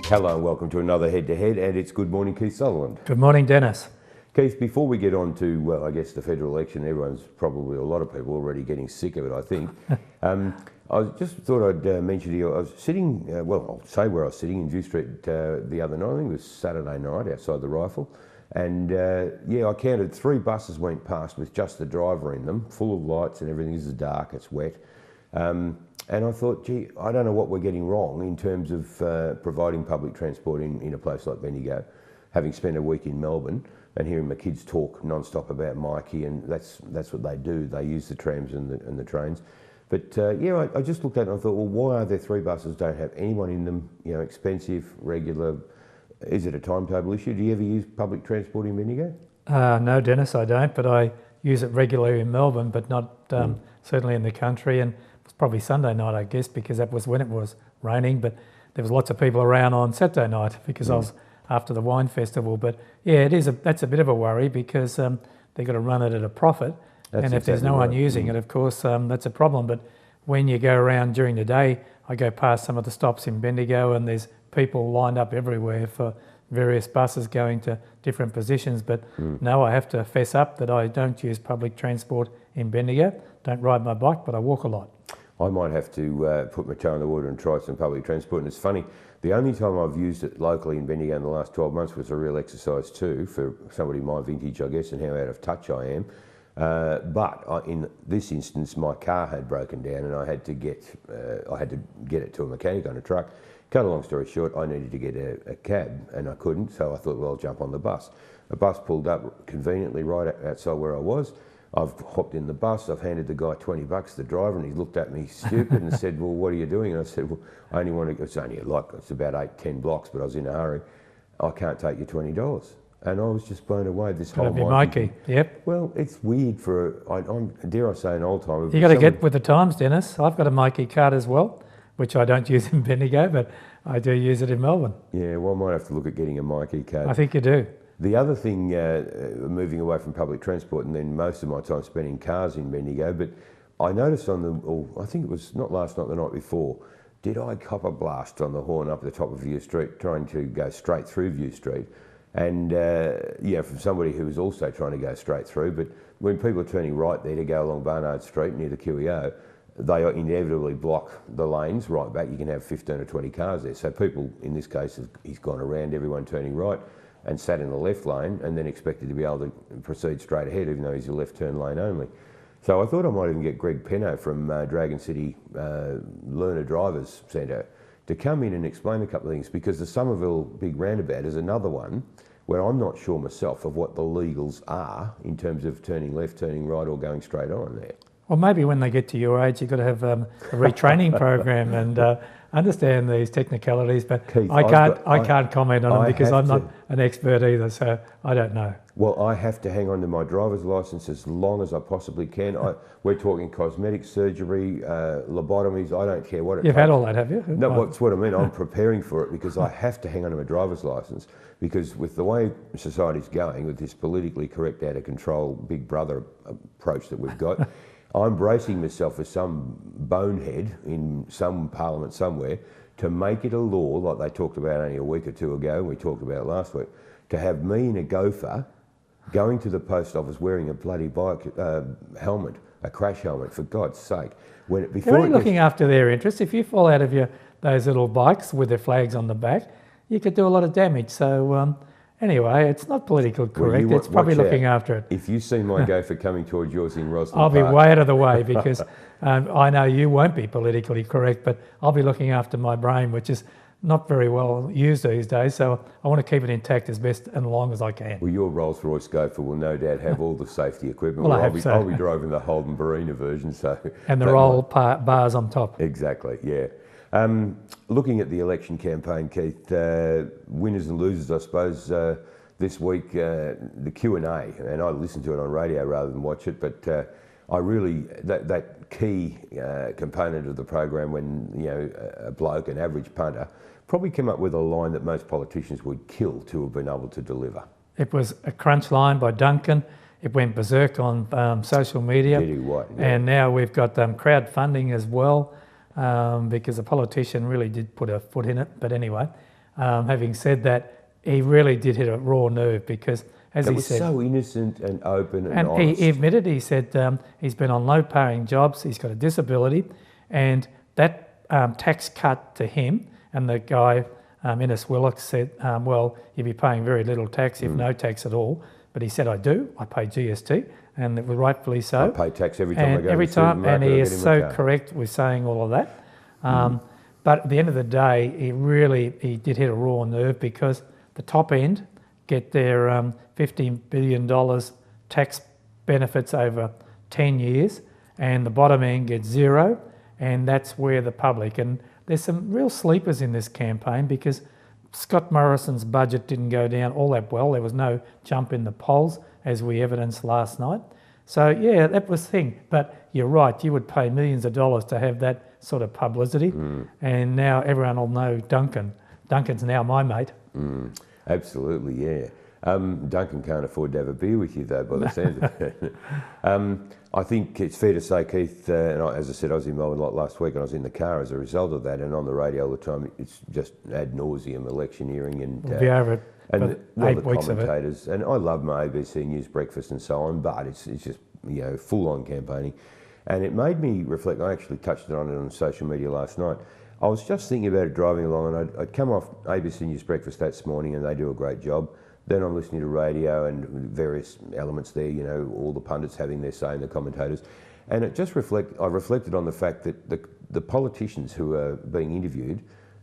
Hello and welcome to another Head to Head, and it's Good Morning Keith Sutherland. Good morning, Dennis. Keith, before we get on to, well, I guess the federal election, everyone's probably, a lot of people already getting sick of it, I think. I just thought I'd mention to you, I was sitting, I'll say where I was sitting in View Street the other night. I think it was Saturday night outside the Rifle. And I counted 3 buses went past with just the driver in them, full of lights and everything. This is dark, it's wet. And I thought, gee, I don't know what we're getting wrong in terms of providing public transport in a place like Bendigo, having spent a week in Melbourne and hearing my kids talk non-stop about Mikey, and that's what they do. They use the trams and the trains. But I just looked at it and I thought, well, why are there 3 buses, don't have anyone in them, expensive, regular? Is it a timetable issue? Do you ever use public transport in Bendigo? No, Dennis, I don't, but I use it regularly in Melbourne, but not certainly in the country. And it was probably Sunday night, I guess, because that was when it was raining, but there was lots of people around on Saturday night because I was after the wine festival. But yeah, that's a bit of a worry because they've got to run it at a profit. And if there's no one using it, of course, that's a problem. But when you go around during the day, I go past some of the stops in Bendigo and there's people lined up everywhere for various buses going to different positions. But no, I have to fess up that I don't use public transport in Bendigo. Don't ride my bike, but I walk a lot. I might have to put my toe in the water and try some public transport. And it's funny, the only time I've used it locally in Bendigo in the last 12 months was a real exercise too, for somebody my vintage, I guess, and how out of touch I am. In this instance, my car had broken down and I had to get it to a mechanic on a truck. Cut a long story short, I needed to get a cab and I couldn't, so I thought, well, I'll jump on the bus. A bus pulled up conveniently right outside where I was. I've hopped in the bus, I've handed the guy 20 bucks, the driver, and he looked at me stupid and said, well, what are you doing? And I said, well, I only want to, it's about 8-10 blocks, but I was in a hurry. I can't take you $20. And I was just blown away. This whole Mikey, yep. Well, it's weird for, dare I say, an old timer. You got to get with the times, Dennis. I've got a Mikey card as well, which I don't use in Bendigo, but I do use it in Melbourne. Yeah, well, I might have to look at getting a Mikey card. I think you do. The other thing, moving away from public transport, and then most of my time spent in cars in Bendigo, but I noticed I think it was not last night, the night before, did I cop a blast on the horn up at the top of View Street, trying to go straight through View Street? And from somebody who was also trying to go straight through, but when people are turning right there to go along Barnard Street near the QEO, they inevitably block the lanes right back. You can have 15 or 20 cars there. So people, in this case, he's gone around everyone turning right and sat in the left lane and then expected to be able to proceed straight ahead, even though he's a left turn lane only. So I thought I might even get Greg Penno from Dragon City Learner Drivers Centre to come in and explain a couple of things, because the Somerville Big Roundabout is another one where I'm not sure myself of what the legals are in terms of turning left, turning right, or going straight on there. Well, maybe when they get to your age, you've got to have a retraining program and understand these technicalities. But Keith, I can't comment on them because I'm not an expert either, so I don't know. Well, I have to hang on to my driver's licence as long as I possibly can. We're talking cosmetic surgery, lobotomies. I don't care what it takes. You've had all that, have you? No, that's what I mean. I'm preparing for it because I have to hang on to my driver's licence, because with the way society's going, with this politically correct, out of control, big brother approach that we've got, I'm bracing myself as some bonehead in some parliament somewhere to make it a law, like they talked about only a week or two ago, and we talked about last week, to have me in a gopher going to the post office wearing a bloody bike helmet, a crash helmet, for God's sake. They're only looking after their interests. If you fall out of those little bikes with their flags on the back, you could do a lot of damage. So anyway, it's not politically correct. It's probably looking after it. If you see my gopher coming towards yours in Roslyn I'll Park, be way out of the way because I know you won't be politically correct, but I'll be looking after my brain, which is not very well used these days. So I want to keep it intact as best and long as I can. Well, your Rolls-Royce gopher will no doubt have all the safety equipment. Well, I'll be driving the Holden Barina version. And the roll bars on top. Exactly, yeah. Looking at the election campaign, Keith, winners and losers, I suppose, this week, the Q&A, and I listen to it on radio rather than watch it, but I really, that key component of the program when, a bloke, an average punter, probably came up with a line that most politicians would kill to have been able to deliver. It was a crunch line by Duncan. It went berserk on social media. And now we've got crowdfunding as well, because a politician really did put a foot in it. But anyway, having said that, he really did hit a raw nerve because, as It he was said, so innocent and open and and honest. he admitted, he said he's been on low-paying jobs, he's got a disability, and that tax cut to him, and the guy, Innes Willock, said, well, you'd be paying very little tax, if no tax at all. But he said, I do, I pay GST, and it was rightfully so. I pay tax every time I And go every to the time, supermarket and he or is get in my so car. correct with saying all of that. But at the end of the day, he did hit a raw nerve because the top end get their $15 billion tax benefits over 10 years, and the bottom end gets zero, and that's where the public, and there's some real sleepers in this campaign because Scott Morrison's budget didn't go down all that well. There was no jump in the polls, as we evidenced last night. So yeah, that was the thing. But you're right, you would pay millions of dollars to have that sort of publicity, and now everyone will know Duncan. Duncan's now my mate. Absolutely, yeah. Duncan can't afford to have a beer with you, though, by the sounds of it. I think it's fair to say, Keith, and as I said, I was in Melbourne a lot last week, and I was in the car as a result of that, and on the radio all the time, it's just ad nauseum electioneering and We'll be over it and for 8 weeks of it. commentators. And I love my ABC News breakfast and so on, but it's just full-on campaigning, and it made me reflect. I actually touched on it on social media last night. I was just thinking about it driving along, and I'd come off ABC News breakfast that morning, and they do a great job. Then I'm listening to radio and various elements there, all the pundits having their say and the commentators. And it just I reflected on the fact that the politicians who are being interviewed,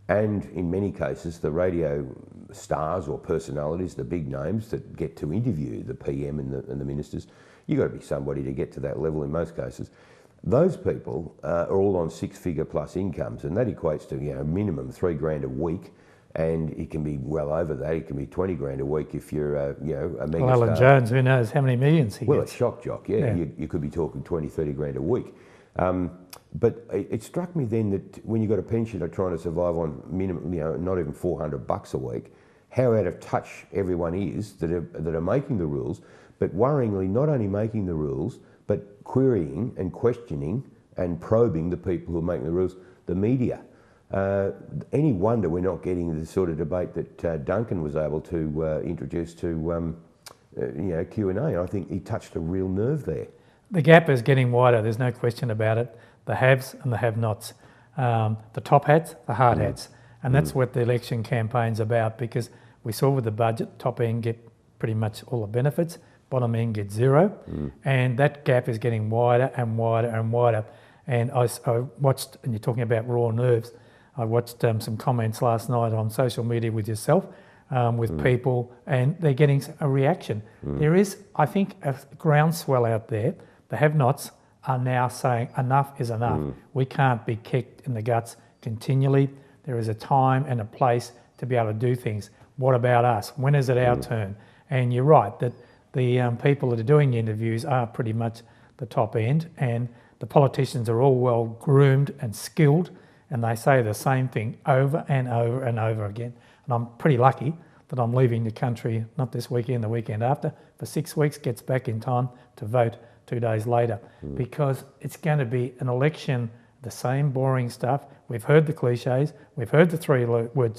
and in many cases the radio stars or personalities, the big names that get to interview the PM and the ministers, you've got to be somebody to get to that level in most cases. Those people are all on 6-figure plus incomes, and that equates to minimum $3,000 a week. And it can be well over that. It can be 20 grand a week if you're, a mega Well, Alan star. Jones, who knows how many millions he Well, gets. it's shock jock, yeah. You could be talking 20, 30 grand a week. But it struck me then that when you've got a pensioner trying to survive on minimum, not even $400 a week, how out of touch everyone is that are making the rules, but worryingly not only making the rules, but querying and questioning and probing the people who are making the rules, the media. Any wonder we're not getting the sort of debate that Duncan was able to introduce to Q&A. I think he touched a real nerve there. The gap is getting wider, there's no question about it. The haves and the have-nots. The top hats, the hard hats. And that's what the election campaign's about, because we saw with the budget, top end get pretty much all the benefits, bottom end get zero. And that gap is getting wider and wider and wider. And I watched, and you're talking about raw nerves, I watched some comments last night on social media with yourself, with people, and they're getting a reaction. There is, I think, a groundswell out there. The have-nots are now saying enough is enough. We can't be kicked in the guts continually. There is a time and a place to be able to do things. What about us? When is it our turn? And you're right, that the people that are doing the interviews are pretty much the top end, and the politicians are all well groomed and skilled, and they say the same thing over and over and over again. And I'm pretty lucky that I'm leaving the country, not this weekend, the weekend after, for 6 weeks, gets back in time to vote 2 days later, because it's going to be an election, the same boring stuff. We've heard the cliches, we've heard the three-word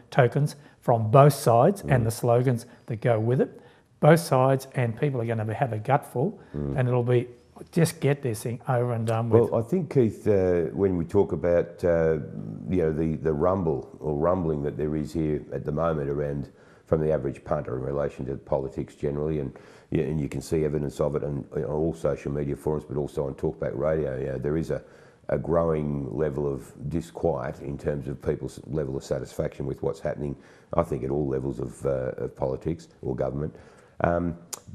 tokens from both sides and the slogans that go with it. Both sides, and people are going to have a gutful, and it'll be just get this thing over and done with. Well, I think, Keith, when we talk about the rumble or rumbling that there is here at the moment around from the average punter in relation to politics generally, and you can see evidence of it on all social media forums, but also on Talkback Radio, there is a growing level of disquiet in terms of people's level of satisfaction with what's happening, I think, at all levels of politics or government.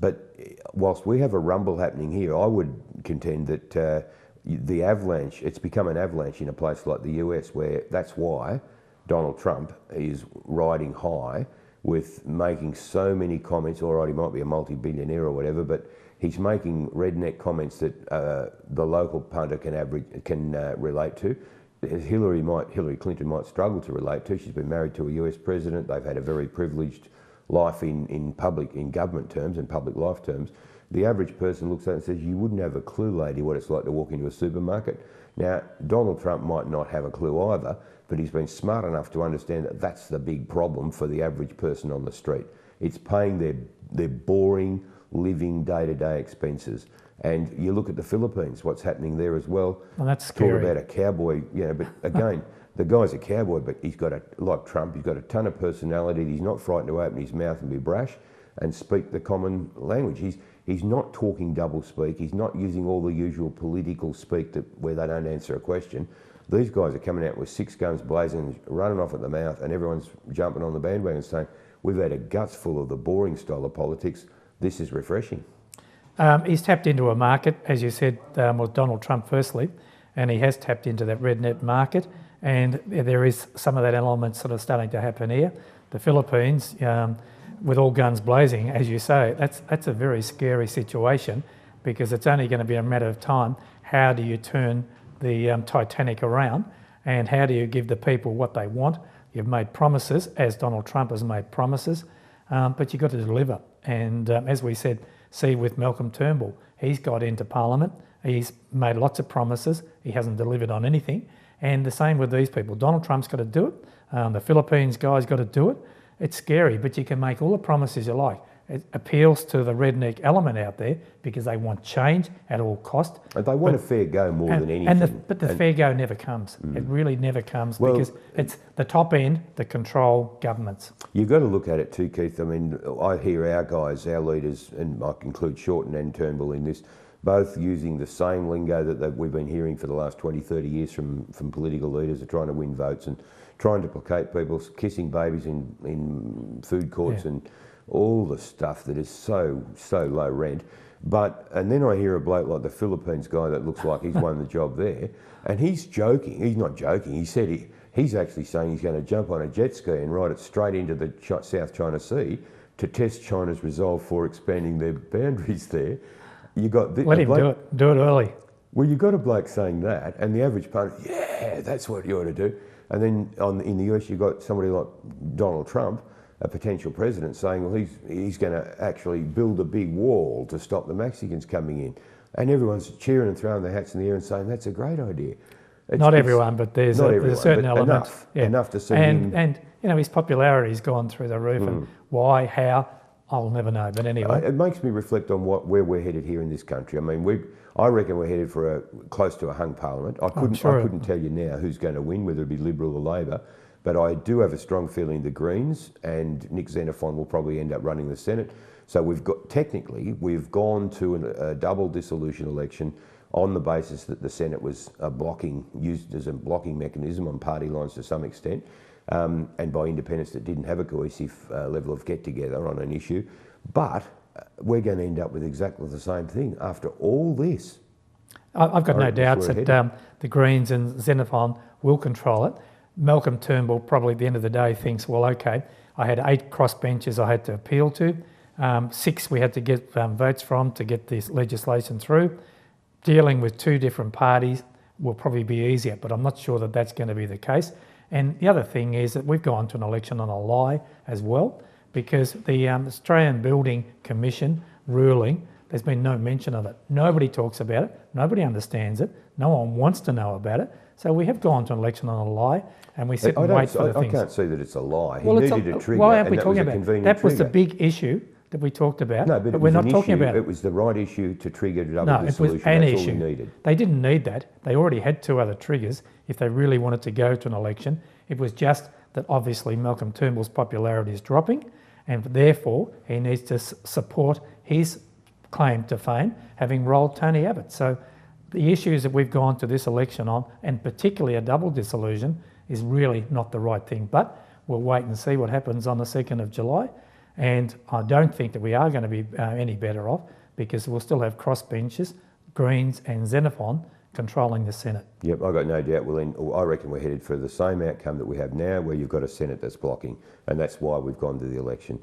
But whilst we have a rumble happening here, I would contend that the avalanche, it's become an avalanche in a place like the US, where that's why Donald Trump is riding high with making so many comments. All right, he might be a multi-billionaire or whatever, but he's making redneck comments that the local punter can relate to. Hillary Clinton might struggle to relate to. She's been married to a US president. They've had a very privileged life in government terms and public life terms. The average person looks at it and says, you wouldn't have a clue, lady, what it's like to walk into a supermarket. Now, Donald Trump might not have a clue either, but he's been smart enough to understand that that's the big problem for the average person on the street. It's paying their boring, living, day-to-day expenses. And you look at the Philippines, what's happening there as well. And that's scary. Talk about a cowboy, but again, the guy's a cowboy, but he's got like Trump, he's got a ton of personality. He's not frightened to open his mouth and be brash and speak the common language. He's not talking double speak. He's not using all the usual political speak where they don't answer a question. These guys are coming out with 6 guns blazing, running off at the mouth, and everyone's jumping on the bandwagon saying, we've had a guts full of the boring style of politics. This is refreshing. He's tapped into a market, as you said, with Donald Trump firstly, and he has tapped into that red net market, and there is some of that element sort of starting to happen here. The Philippines, with all guns blazing, as you say, that's a very scary situation, because it's only going to be a matter of time. How do you turn the Titanic around, and how do you give the people what they want? You've made promises, as Donald Trump has made promises, but you've got to deliver. And as we said, see with Malcolm Turnbull, he's got into Parliament, he's made lots of promises, he hasn't delivered on anything. And the same with these people. Donald Trump's got to do it, the Philippines guy's got to do it. It's scary, but you can make all the promises you like. It appeals to the redneck element out there because they want change at all cost. And they want a fair go more than anything. But the fair go never comes. It really never comes, because it's the top end that control governments. You've got to look at it too, Keith. I mean, I hear our guys, our leaders, and I include Shorten and Turnbull in this, both using the same lingo that we've been hearing for the last 20, 30 years from political leaders are trying to win votes and trying to placate people, kissing babies in food courts and all the stuff that is so low rent. And then I hear a bloke like the Philippines guy that looks like he's won the job there, and he's joking. He's not joking. He said he's actually saying he's going to jump on a jet ski and ride it straight into the South China Sea to test China's resolve for expanding their boundaries there. You got let him do it early. Well, you've got a bloke saying that, and the average punter, yeah, that's what you ought to do. And then in the US, you've got somebody like Donald Trump, a potential president, saying, well, he's going to actually build a big wall to stop the Mexicans coming in. And everyone's cheering and throwing their hats in the air and saying, that's a great idea. Not everyone, but there's a certain element. Enough to see him. And his popularity's gone through the roof. And why, how, I'll never know. But anyway. It makes me reflect on where we're headed here in this country. I mean, I reckon we're headed for close to a hung parliament. I couldn't tell you now who's going to win, whether it be Liberal or Labor. But I do have a strong feeling the Greens and Nick Xenophon will probably end up running the Senate. So we've gone to a double dissolution election on the basis that the Senate was used as a blocking mechanism on party lines to some extent, and by independents that didn't have a cohesive level of get-together on an issue. But we're going to end up with exactly the same thing after all this. I've got no doubts that the Greens and Xenophon will control it. Malcolm Turnbull probably at the end of the day thinks, well, okay, I had 8 crossbenchers I had to appeal to, 6 we had to get votes from to get this legislation through. Dealing with 2 different parties will probably be easier, but I'm not sure that that's going to be the case. And the other thing is that we've gone to an election on a lie as well, because the Australian Building Commission ruling, there's been no mention of it. Nobody talks about it, nobody understands it, no one wants to know about it. So we have gone to an election on a lie, and we sit and wait for the things. I can't see that it's a lie. Well, he needed a trigger, why aren't we talking about it? That was the big issue that we talked about, no, but we're not talking about it. It was the right issue to trigger double dissolution. It was an That's issue. all we needed. They didn't need that. They already had 2 other triggers if they really wanted to go to an election. It was just that obviously Malcolm Turnbull's popularity is dropping, and therefore he needs to support his claim to fame, having rolled Tony Abbott. So the issues that we've gone to this election on, and particularly a double dissolution, is really not the right thing. But we'll wait and see what happens on the 2nd of July. And I don't think that we are going to be any better off, because we'll still have crossbenchers, Greens and Xenophon controlling the Senate. Yep, I've got no doubt I reckon we're headed for the same outcome that we have now, where you've got a Senate that's blocking, and that's why we've gone to the election.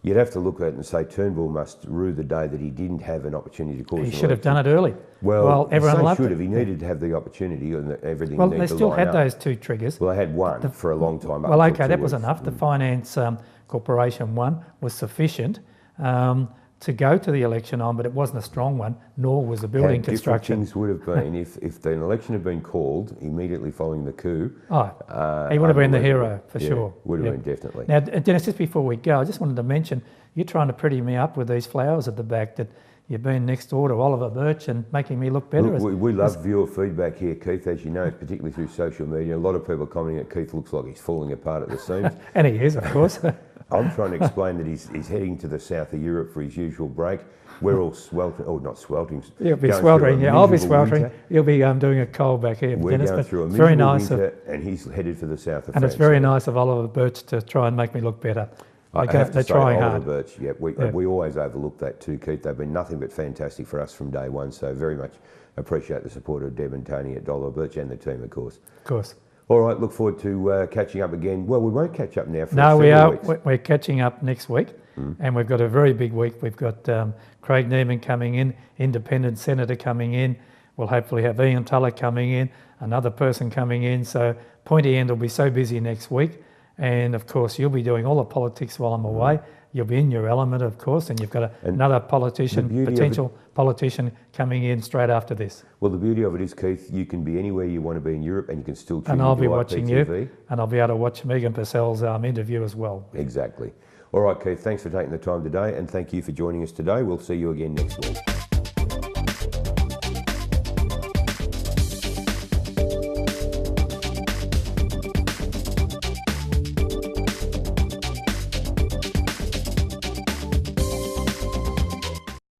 You'd have to look at it and say Turnbull must rue the day that he didn't have an opportunity to cause. He should have done it early. Well, everyone loved should have. He needed to have the opportunity, and everything. Well, they still had those 2 triggers. Well, they had one for a long time. Well, okay, that was enough. The Finance Corporation one was sufficient. to go to the election on, but it wasn't a strong one, nor was the building How construction. different things would have been if an election had been called immediately following the coup. He would have been the unbelievable. hero, for Yeah, sure. Would have Yep. been, definitely. Now, Dennis, just before we go, I just wanted to mention, you're trying to pretty me up with these flowers at the back, that you've been next door to Oliver Birch and making me look better. Look, we love viewer feedback here, Keith, as you know, particularly through social media. A lot of people commenting that Keith looks like he's falling apart at the seams. And he is, of course. I'm trying to explain that he's heading to the south of Europe for his usual break. We're all sweltering, not sweltering. You'll be going sweltering, through a yeah, I'll be miserable sweltering. winter. You'll be doing a cold back here, We're Dennis. going But through a it's very miserable nice winter, and he's headed for the south of and France. it's very nice of Oliver Birch to try and make me look better. I have to They're say, trying Oliver hard. Birch, we always overlook that too, Keith. They've been nothing but fantastic for us from day one, so very much appreciate the support of Deb and Tony at Oliver Birch and the team, of course. Of course. All right, look forward to catching up again. Well, we won't catch up now for No, we several are. weeks. We're catching up next week, and we've got a very big week. We've got Craig Neiman coming in, independent senator coming in. We'll hopefully have Ian Tuller coming in, another person coming in. So Pointy End will be so busy next week. And of course, you'll be doing all the politics while I'm away. You'll be in your element, of course, and you've got another politician, potential politician coming in straight after this. Well, the beauty of it is, Keith, you can be anywhere you want to be in Europe and you can still tune And I'll into be watching IPTV. you, and I'll be able to watch Megan Purcell's interview as well. Exactly. All right, Keith, thanks for taking the time today, and thank you for joining us today. We'll see you again next week.